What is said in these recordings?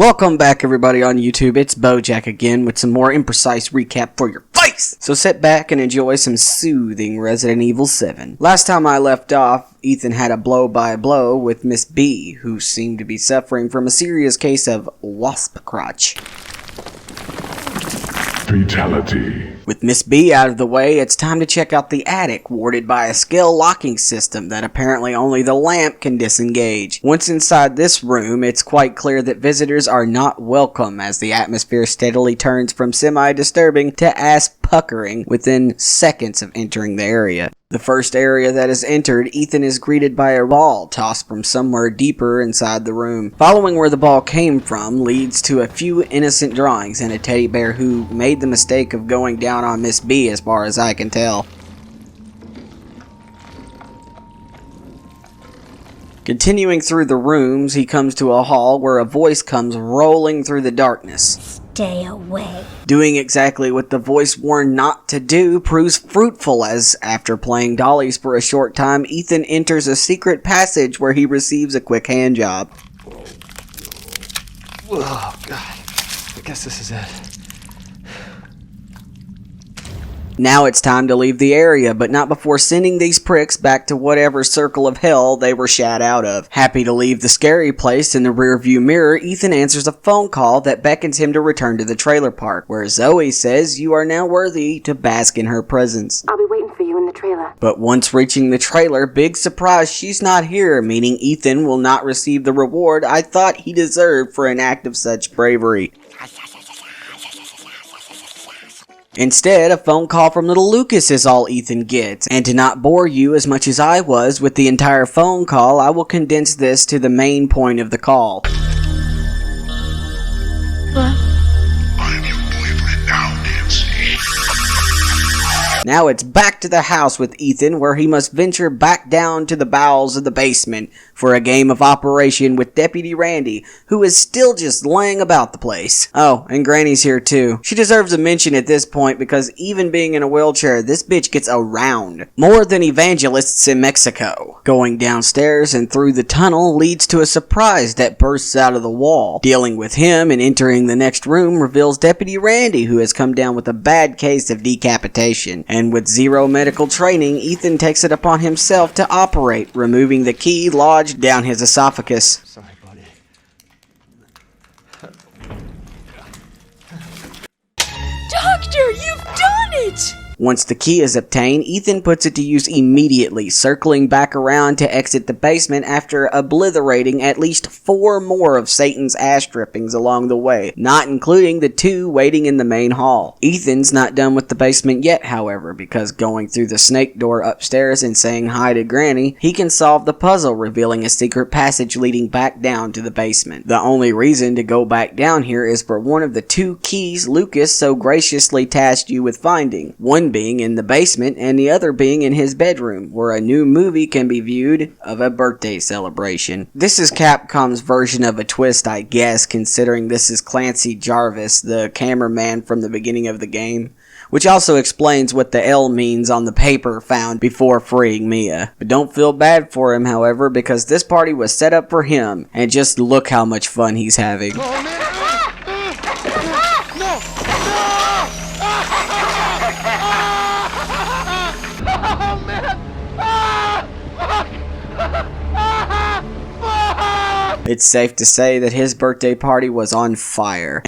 Welcome back everybody on YouTube, it's Bojack again with some more Imprecise recap for your face! So sit back and enjoy some soothing Resident Evil 7. Last time I left off, Ethan had a blow-by-blow with Miss B, who seemed to be suffering from a serious case of wasp crotch. Fatality. With Miss B out of the way, it's time to check out the attic, warded by a skill locking system that apparently only the lamp can disengage. Once inside this room, it's quite clear that visitors are not welcome as the atmosphere steadily turns from semi-disturbing to ass-puckering within seconds of entering the area. The first area that is entered, Ethan is greeted by a ball tossed from somewhere deeper inside the room. Following where the ball came from leads to a few innocent drawings and a teddy bear who made the mistake of going down on Miss B as far as I can tell. Continuing through the rooms, he comes to a hall where a voice comes rolling through the darkness. Stay away. Doing exactly what the voice warned not to do proves fruitful as, after playing dollies for a short time, Ethan enters a secret passage where he receives a quick hand job. Oh, God. I guess this is it. Now it's time to leave the area, but not before sending these pricks back to whatever circle of hell they were shat out of. Happy to leave the scary place in the rearview mirror, Ethan answers a phone call that beckons him to return to the trailer park, where Zoe says you are now worthy to bask in her presence. I'll be waiting for you in the trailer. But once reaching the trailer, big surprise, she's not here, meaning Ethan will not receive the reward I thought he deserved for an act of such bravery. Instead, a phone call from little Lucas is all Ethan gets, and to not bore you as much as I was with the entire phone call, I will condense this to the main point of the call. I'm your boyfriend now, Nancy. Now it's back to the house with Ethan, where he must venture back down to the bowels of the basement for a game of Operation with Deputy Randy, who is still just laying about the place. Oh, and Granny's here too. She deserves a mention at this point because even being in a wheelchair, this bitch gets around. More than evangelists in Mexico. Going downstairs and through the tunnel leads to a surprise that bursts out of the wall. Dealing with him and entering the next room reveals Deputy Randy, who has come down with a bad case of decapitation. And with zero medical training, Ethan takes it upon himself to operate, removing the key lodged down his esophagus. Sorry, buddy. Doctor, you've done it! Once the key is obtained, Ethan puts it to use immediately, circling back around to exit the basement after obliterating at least 4 more of Satan's ass drippings along the way, not including the 2 waiting in the main hall. Ethan's not done with the basement yet, however, because going through the snake door upstairs and saying hi to Granny, he can solve the puzzle, revealing a secret passage leading back down to the basement. The only reason to go back down here is for one of the 2 keys Lucas so graciously tasked you with finding. One being in the basement and the other being in his bedroom, where a new movie can be viewed of a birthday celebration. This is Capcom's version of a twist, I guess, considering this is Clancy Jarvis, the cameraman from the beginning of the game. Which also explains what the L means on the paper found before freeing Mia. But don't feel bad for him, however, because this party was set up for him, and just look how much fun he's having. It's safe to say that his birthday party was on fire.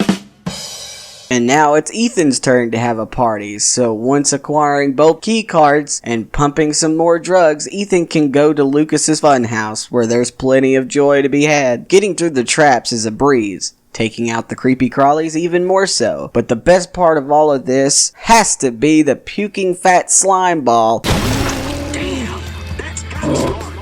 And now it's Ethan's turn to have a party, so once acquiring both key cards and pumping some more drugs, Ethan can go to Lucas's funhouse, where there's plenty of joy to be had. Getting through the traps is a breeze. Taking out the creepy crawlies even more so. But the best part of all of this has to be the puking fat slime ball. Damn, that's got to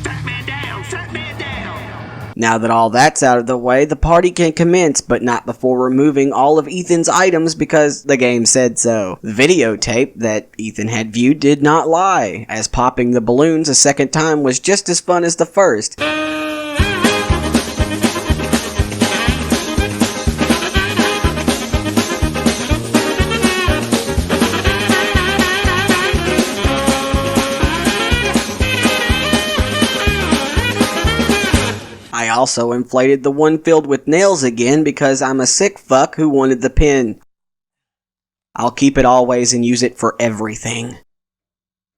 Fat man down. Now that all that's out of the way, the party can commence, but not before removing all of Ethan's items because the game said so. The videotape that Ethan had viewed did not lie, as popping the balloons a second time was just as fun as the first. also inflated the one filled with nails again because I'm a sick fuck who wanted the pen. I'll keep it always and use it for everything.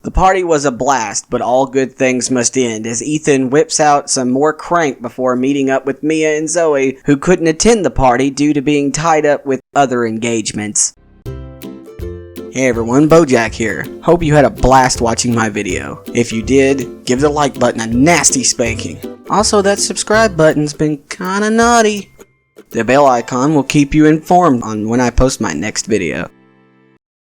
The party was a blast, but all good things must end as Ethan whips out some more crank before meeting up with Mia and Zoe, who couldn't attend the party due to being tied up with other engagements. Hey everyone, Bojack here. Hope you had a blast watching my video. If you did, give the like button a nasty spanking. Also, that subscribe button's been kinda naughty. The bell icon will keep you informed on when I post my next video.